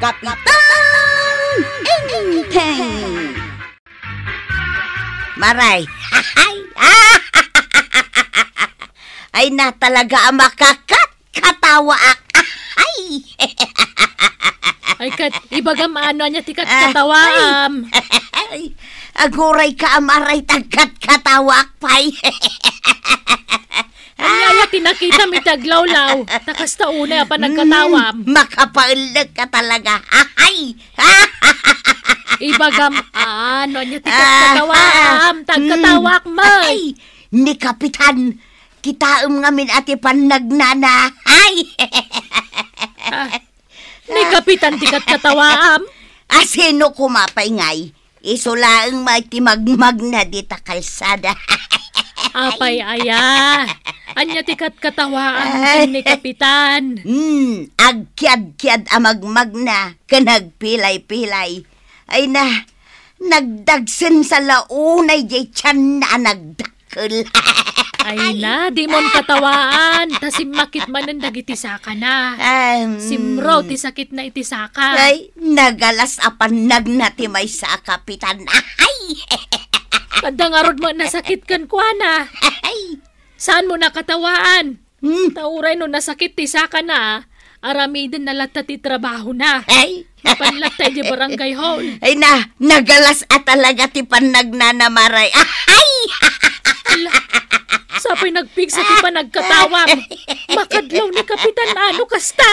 Kapitan Inteng. Maray. Ay na talaga ang makakatawa ak. Ay kat, ibagam ano niya tikat katawaam. Ay, aguray ka amaray tagkat katawak pay. Ay, tinakita mi taglawlaw. Takas tauna pa nagkatawam. Makapaulag ka talaga. Ay! Ibagam ano niya tikat katawaam. Tagkatawak may. Ay, ni Kapitan, kita ngamin ati panagnana. Ay! Ni Kapitan tikat katawaam. Asino kumapay ngay? Isulaang may timagmag na dita kalsada. Apay aya. Anya tikat katawaam ni Kapitan. Agkyad-kyad amagmag na kanagpilay-pilay. Ay na, nagdagsin sa launay jay tiyan na nagdakkel. Ay na, di mon katawaan. Tasimakit man ang dagitisaka na. Simro, ti sakit na itisaka. Ay, nagalas apan nagnatimay sa Kapitan. Ay! Kadangarod mo nasakit kan kuana. Ay! Saan mo nakatawaan? Tauray no nasakit ti saka na. Aramidin na latta ti trabaho na. Ay! Panlatay di barangay hall. Ay na, nagalas at talaga ti panagnanamaray. Ay! Sapay nagpig sa ti pa nagkatawam. Makadlaw ni Kapitan ano kasta.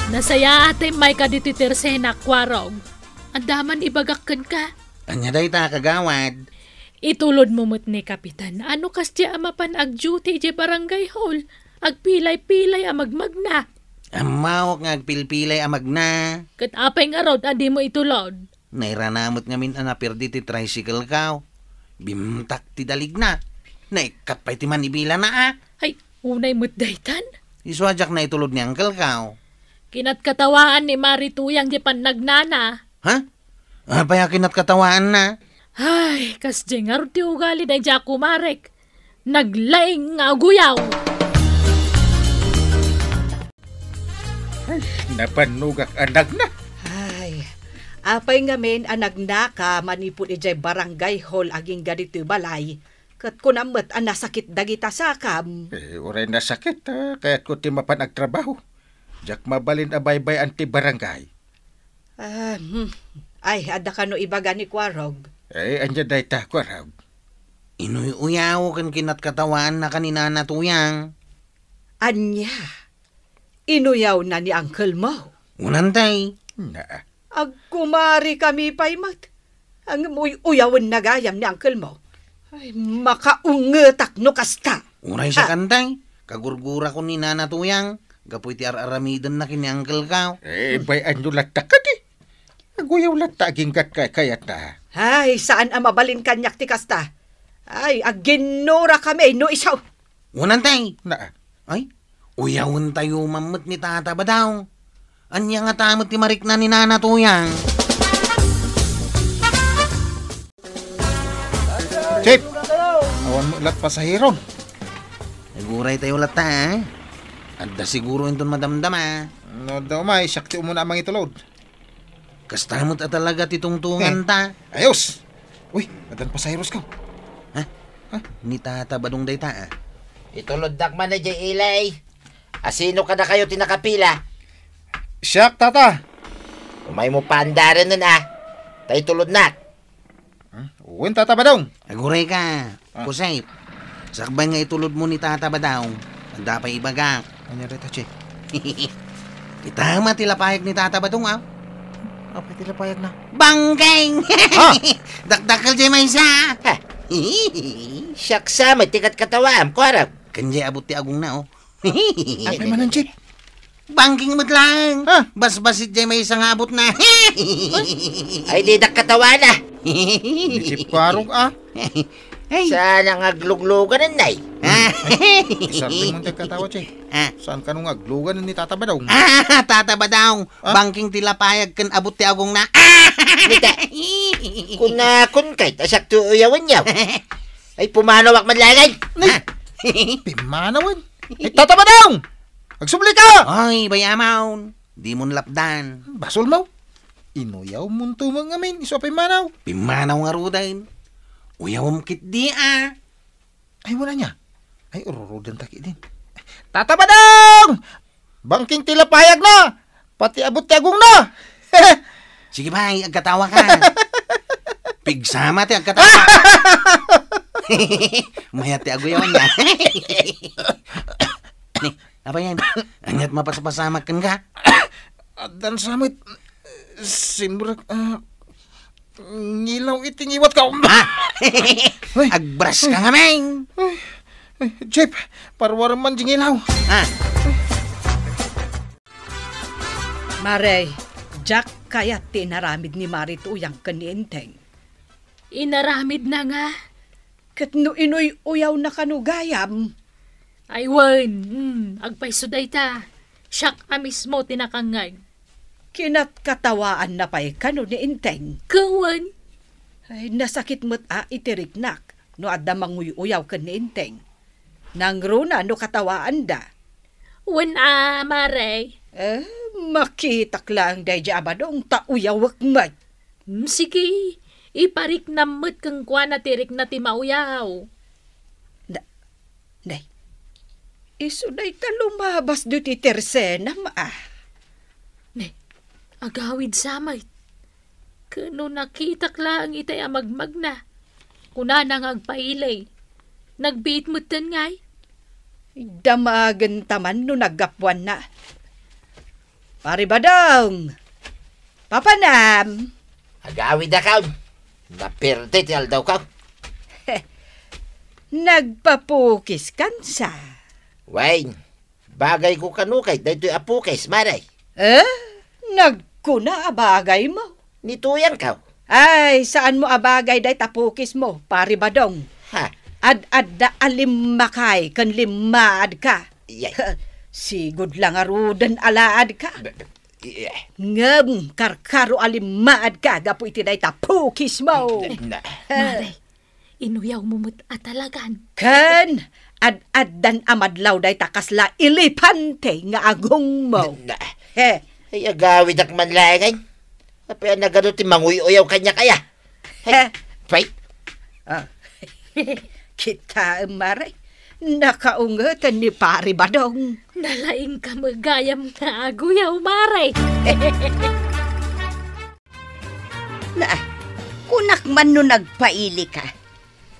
Nasaya ate may kadititirse na kwarog. Andaman ibagakkan ka. Anya day ta kagawad. Itulod mo mo't ni Kapitan. Ano kastya amapan ag-duty di barangay hall? Agpilay-pilay amagmag na. Amawak nga agpilpilay amag na. Kat apay nga rod, adi mo itulod. Nairanamot nga min anapirdi ti tricycle kaw. Bimtak ti dalig na. Naikat pa iti manibila na Ay, unay mo't daytan. Iswadyak na itulod ni Uncle kaw. Kinat-katawaan ni Marituyang di pan nagnana. Ha? Apay kinat katawaan na. Ay, kasdi nga rod ti ugali na dya kumarek. Naglaing nga guyaw. Napanugak anak na. Ay, apay ngamin anag na ka manipod ijay barangay hall aging ganito balay. Kat kunamat ang nasakit dagita sakam. Uray na sakit kaya't ko ti mapan agtrabaho. Jak mabalin abaybay anti barangay. Ay, ada ka no ibaga ni Kwarog. Anya day ta, Kwarog. Inuy-uyaw kan kinat katawaan na kanina natuyang. Anya, inuyaw na ni Uncle mo. Unantay. Na. Agkumari kami paymat. Ang uyawan na gayam ni Uncle mo. Ay, makaungetak no kasta. Uray siya kantay. Kagurgura ko ni nanatuyang. Gapoy ti ar-aramidan na kini Uncle kaw. Bayan nyo latta ka di. Aguyaw latta aginggat kayat na. Ay, saan ang mabalin kanyak ti kasta? Ay, aginura kami no isaw. Unantay. Na. Ay, uyawon tayo mamot ni Tata ba daw? Anya nga tamot ti marik na ni nanatuyang. Chip! Awan mo lat pasahiron. Naguray tayo lata Anda siguro inton madamdama. No daw may, sakti mo na amang itulod. Kastamot at talaga titungtungan ta. Ayos! Uy, adan pasahiros ka. Ni Tata badong day ta Itulod dakman na jay ilay. Asino ka na kayo tinakapila? Siyak, Tata! Umay mo paandaran nun Tay tulod na. Uwin, Tata Badong. Aguray ka. Kusay. Sakbay nga itulod mo ni Tata ba daw? Anda pa ibagak. Ano rito, Che? Itama tilapayag ni Tata ba dong Apa tilapayag na? Bangkeng! Dakdakal jay may isa. Siyaksa, may tikat katawaam. Kwarap. Kanjay abot ti agong na Ay, manan, Chip. Bangking mo't lang. Bas-basit jay may isang abot na. Ay, di katawa na. Chip Kwarog, Sana nga gluglugan ng nay. Isarting mong katawa, Che. Saan ka nung aglugan ni Tata Badong? Tata ba daw? Bangking tilapayag kan abot ti agong na. Nita, kun kay tasyak tu uyawan yaw. Ay, pumanawak madlagay. Pimanawan. Tatabadong! Agsubli ka! Ay, bayamaon. Di mo lapdan. Basol mo. Inuyaw mo mga min. Isopay manaw. Pimanaw nga rudain. Uyawam kit di Ay, wala niya. Ay, ururudan taki din. Tatabadong! Bangking tilapayag na! Pati abot tiyagong na! Sige bay, agkatawa ka. Pigsama ti agkatawa. Mayat ti aguyawan na. Ni, apa yan? Anyat mapaspasamak kan ka? Dan samit, simbrag, ngilaw itingiwat ka. Ha? Agbras ka nga, Meng. Jeep, parwar man jingilaw. Ha? Maray, Jack kaya tinaramid ni Mari tuyang kaniinteng. Inaramid na nga. Kat no inoy uyaw na kanugayam. Ay, wan. Agpaysuday ta. Siyak a mismo tinakangay. Kinat katawaan na pa'y kano ni Inteng. Kawan. Ay, nasakit mo't itiriknak. No adda manguyaw ka ni Inteng. Nang runa no katawaan da. Wan Maray. Makitak lang day abadong tauyawak mat. Sige. Iparik namot kang kwa na tirik na timauyaw. Day. Isuday ka lumabas do ti tersena Ne, agawid samay. Kano nakitak lang itay amagmag na. Kuna nang agpailay. Nagbiit mo tan ngay. Damagan taman no naggapwan na. Paribadong! Papanam! Agawid na ka. Naperde ti aldaw ka. Nagpapukis kansa. Wayne, bagay ko kanukay. Dahito apukis, Maray. Nagkuna abagay mo. Nituyang ka. Ay, saan mo abagay day tapukis mo, paribadong? Ha? Ad da alimmakay kan limaad ka. Yay. Sigod lang arudan alaad ka. Ngam, karkaro alimaad ka. Gapo iti day tapukis mo. Maray, inuyaw mo mo't atalagan. Kan, ad-addan amadlaw day takasla ilipante nga agong mo. Ay, agawid ak man langay. Apay na gano'n ti manguyaw kanya kaya. Ay, right? Kita, Maray, nakaungatan ni Paribadong. Nalaing ka magayam na aguyaw, Maray. Na, kunak man no nagpaili ka.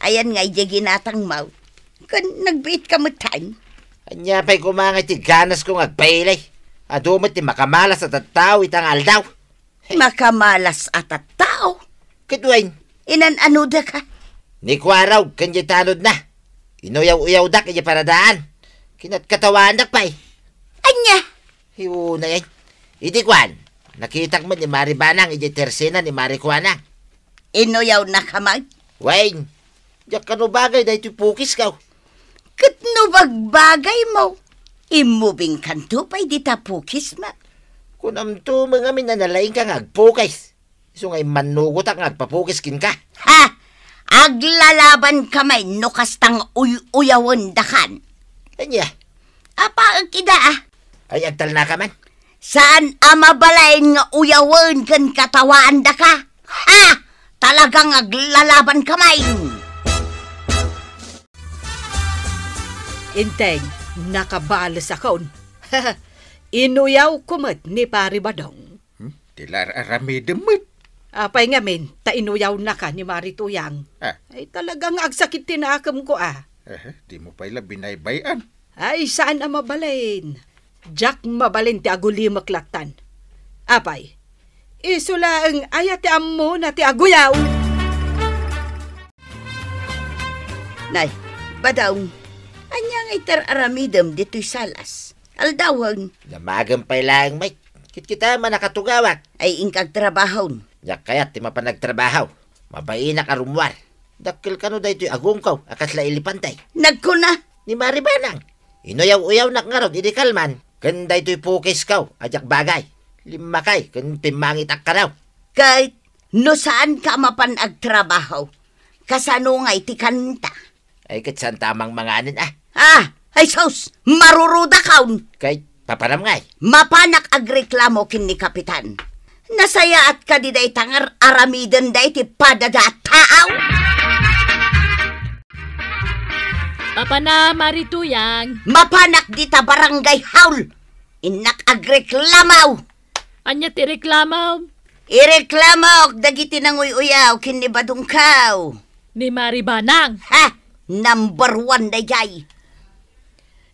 Ayan nga ginatang mau. Kan nagbiit ka matan. Anya pa'y kumangay ti ganas kong agpailay. Adumot ti makamalas at tao itang aldaw. Makamalas at at tao. Kitwain, Inan-ano da ka? ni kwaraw kanya tanod na. Inuyaw-uyaw da kanya paradaan. Kinat-katawan da pa'y. Anya? Hiyo na yan. Idi kwan, nakitak mo ni Mari Banang, iji tersena ni Mari Kwanang. Inuyaw na kamag? Wayne, diyak ka no bagay dahil pukis ka. Katno bagbagay mo? Imubing kanto pa'y di tapukis ma. Kung amto mga minanalain ka nga agpukis. So ngay manugot ang agpapukis kin ka. Ha? Aglalaban kamay no kastang uyawan dakan. Anya, Apa ang kida ah? ay agtal na ka man. Saan amabalain nga uyawan kan katawaan da ka? Ha? Talagang aglalaban kamay. Inteng, nakabalas akon. Inuyaw kumat ni Paribadong. Tilar arami demit. Apay nga min, tainuyaw na ka ni Marituyang. Ay talagang agsakit tinakam ko Di mo pa'y binaybayan. Ay saan ang mabalin? Jack mabalin ti aguli maklatan. Apay, isula ang ayat ti ammo na ti aguyaw. Nay, badawng. Anyang itar aramidam dito'y salas. Aldawang Namagang pa'y lang, Mike. Kit-kita man nakatugawak. ay ingkag trabahon. Yak kaya't ti mapanagtrabaho. Mabaina ka rumwar. Dakil ka no dahil agong kaw, akas la ilipantay. Nagkuna. Ni Mari Banang. Inuyaw-uyaw nak nga ron, idikalman. Ganda ito'y pukis kaw, ajak bagay. Limakay, kun pimangit ak ka raw. Kahit no saan ka mapan agtrabaho. Kasano nga iti kanta. Ay, kat saan tamang mga anin Ah, Ay sus, maruruda kaun. Kay paparamngay. Mapanak agreklamo kin ni Kapitan. Nasaya at kadiday tangar aramiden day ti padada taaw. Papa na Marituyang. Mapanak dita barangay haul. Inak agreklamaw. Anya ti reklamaw Ireklamo dagiti nang uyaw kin ni Badungkaw. ni Maribanang. Ha? Number 1 day jay.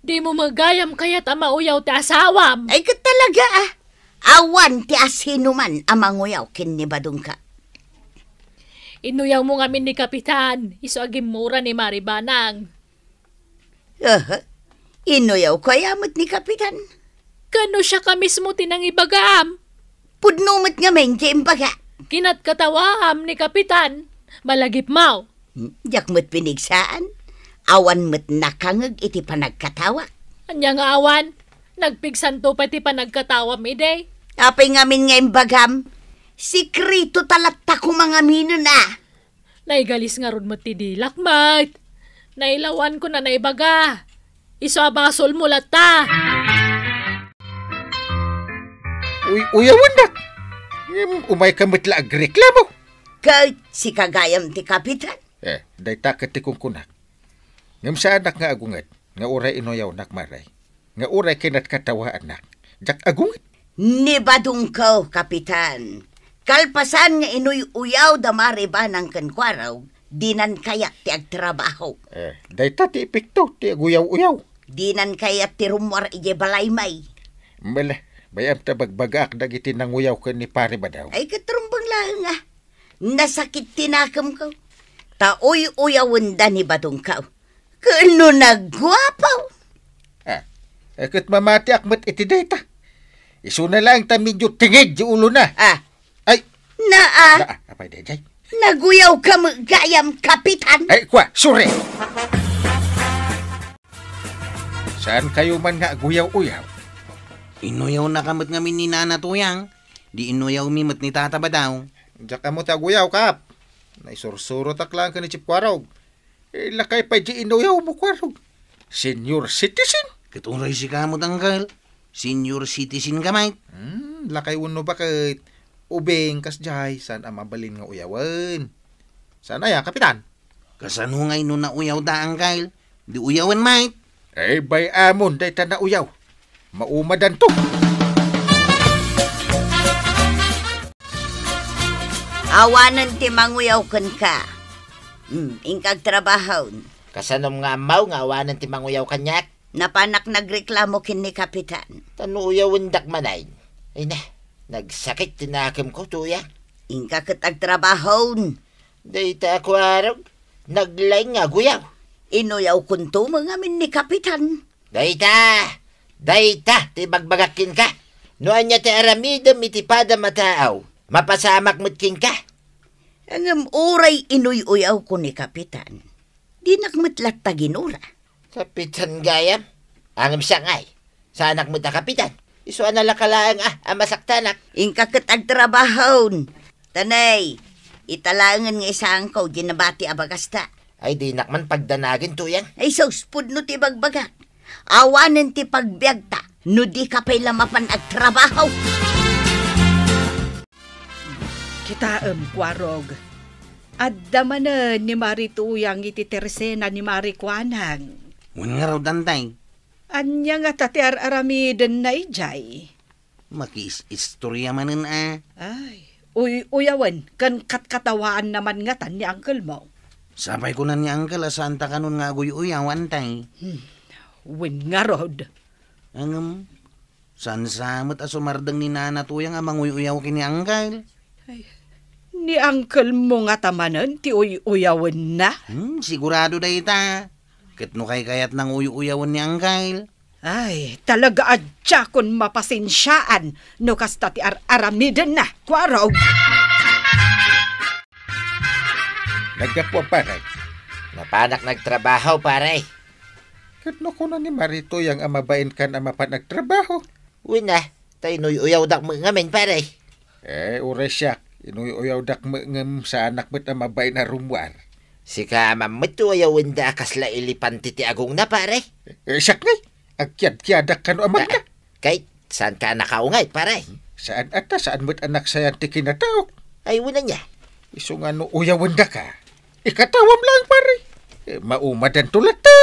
Di mo magayam kaya't amauyaw ti asawam. Ay ka talaga ah. Awan ti asinuman amang uyaw kin ni Badungka. Inuyaw mo ngamin ni Kapitan. Iso agim mura ni Maribanang. Inuyaw ko ayamot ni Kapitan. Kano siya ka mismo tinang ibagaam. Pudnumot nga men di imbaga. Kinat katawaam ni Kapitan. Malagip mau. Diyak mo't pinigsaan. Awan mo't nakangag iti panagkatawa. Anya nga awan. Nagpigsanto pa ti panagkatawam ide. Apay ngamin nga imbagam. Sikrito talatta ko mga mino na. Naigalis nga ron mo ti dilak, mat. Nailawan ko na naibaga. Iso abasol mo lata. Uyawan dak. Umay ka matla agreklamo. Kahit si kagayam ti Kapitan. Day takat ti kungkunak. Ngam sa anak nga agungat, nga uray inoyaw nak maray. Nga uray kinat katawa anak. Jak agungat. Ni Badungkaw, Kapitan. Kalpasan nga inuy-uyaw da maribanang kankwaraw, dinan kayat ti agtrabaho. Day ta ti epekto, ti aguyaw-uyaw. Dinan kayat ti rumwar ije balaymay. Mala, bayam ta bagbagak dagiti nanguyaw ka ni pare ba daw? Ay katrumbang lang ah. Nasakit tinakam ko. Taoy-uyawan da ni Badungkaw. Kano nagwapaw? Kat mamati akmat iti data. Iso na lang ta medyo tingid di ulo na. Ay, apay dayjay. Naguyaw ka magayam, Kapitan. Ay, kwa, sure. Saan kayo man nga aguyaw-uyaw? Inuyaw na kamot ngamin ni Nana Tuyang. Di inuyaw mimot ni Tata ba daw? Diyak ka mo taguyaw, Kap. Naisursuro taklang ka ni Chip Kwarog. Lakay pa di inuyaw mo, Kwarog. Senior citizen. Katuray si kamot, Uncle. Senior citizen ka, mate. Lakay uno bakit? Ubeng kasjay, saan ang mabalin nga uyawan? Saan ya, Kapitan? Kasanungay no na uyaw da, Uncle. Di uyawan, mate. Bay amon, day ta na uyaw. Maumadan to. Awanan ti manguyaw kan ka. Ingkag trabaho. Kasanom nga amaw nga awanan ti manguyaw kanyak. Napanak nagreklamo kin ni Kapitan. Tanuyawan dak manay. Ay na, nagsakit tinakam ko tuya. Ingka katag trabaho. Dayta akwarog, naglay nga guyaw. Inuyaw kunto mga min ni Kapitan. Dayta, ti bagbagakin ka. Noan niya ti aramidam iti pada mataaw. Mapasamak mutkin ka. Ang uray inuy-uyaw ko ni Kapitan. Di nakmatlat taginura. Kapitan gayam, angam siyangay. Sa anak mo ta kapitan. Iso analakalaang masaktanak. Ingka katag trabaho. Tanay, italangan nga isang ko, ginabati abagasta. Ay di nakman pagdanagin tuyang. Ay sos, pudno ti bagbagak. Awanan ti pagbiagta, no di ka pa'y lamapan ag trabaho. Kitaem, Kwarog. Addamanen ni Marituyang iti tersena ni Marikwanang. Wan nga raw, Dantay. Anya nga tatiar aramiden na ijay. Makis-istorya manen Ay, uyawan, kan katkatawaan naman nga tan ni Uncle mo. Sabay ko na ni Uncle, asanta ka nun nga uyaw, Antay. Win nga rod. San samot asumardang ni Nana Tuyang amang uyaw kini Uncle? Ay, ni Uncle mo nga tamanan, ti uyawan na. Sigurado da ita. Kitno kay kayat ng uyawan ni Uncle. Ay, talaga adya kun mapasensyaan no kasta ti aramiden na, Kwarog. Nagkapo paray. Napanak nagtrabaho pare. Katno ko na ni Marito yang amabain kan amapan nagtrabaho. Uy na, tayo nuyaw dak ngamin pare. Uray siya. Inuyaw dak ngam sa anak mo't amabain na rumwar. Sika mamito ayaw wenda kasla ilipan titi agong na pare. Siyak ngay, agyad-gyadak ka no amag na. Kay, saan ka nakaungay pare? Saan mo't anak sayang ti kinatawag? Ay wala niya. Iso nga no uyawan da ka. Ikatawam lang pare. Maumadan tulat ta.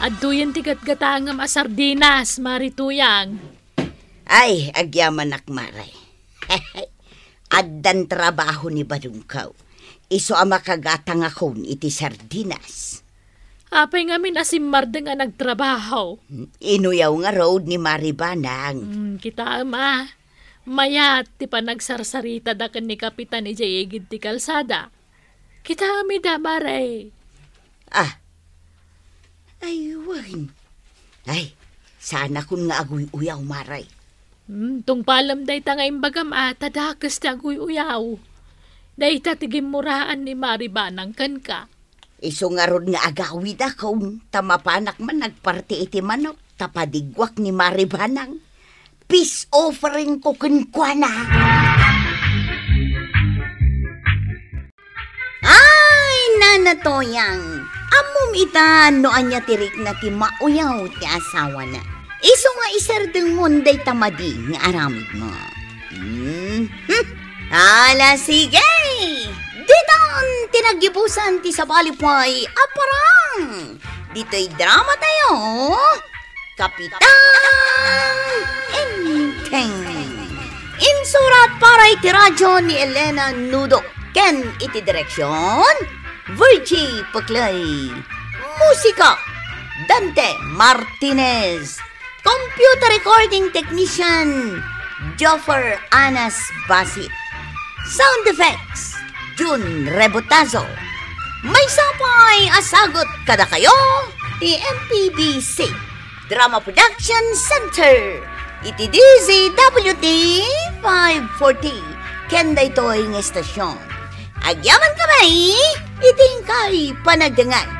Adduyan ti gatgatangam a sardinas, marituyang. Ay, agyaman akmaray. Addan trabaho ni Badungkaw. Iso ang makagatang akon iti sardinas. Apay ngamin asimmar nga nagtrabaho. Inuyaw nga road ni Maribanang. Kita ama, mayat ti pa nagsarsarita da kan ni Kapitan ijayegid ti kalsada. Kita ami da maray. Ay, wag. Ay, sana kun nga agoy uyaw maray. Tung palam day tangay bagam tadakas ti agoy uyaw. Day tatigim muraan ni Maribanang kan ka. Iso nga rod nga agawid akong tamapanak man nagparti iti manok tapadigwak ni Maribanang. Peace offering ko kunkwana. Ay, nanatoyang. Amom itan no anya tirik na ti mauyaw ti asawa na. Iso nga isardeng munday tamadi nga aramid mo. Ala sige! Diton tinagibusan ti sabalipay aparang! Dito'y drama tayo! Kapitan Inteng! Insurat para iti radyo ni Elena Nudo. Ken iti direksyon Virgie Paklay. Musika Dante Martinez. Computer recording technician Joffer Anas Basit. Sound effects Jun Rebotazo. May sapay asagot kada kayo ti MPBC Drama Production Center. Iti DZWT 540 kenda ito'y ng estasyon. Agyaman kamay, iting kay panagdangan.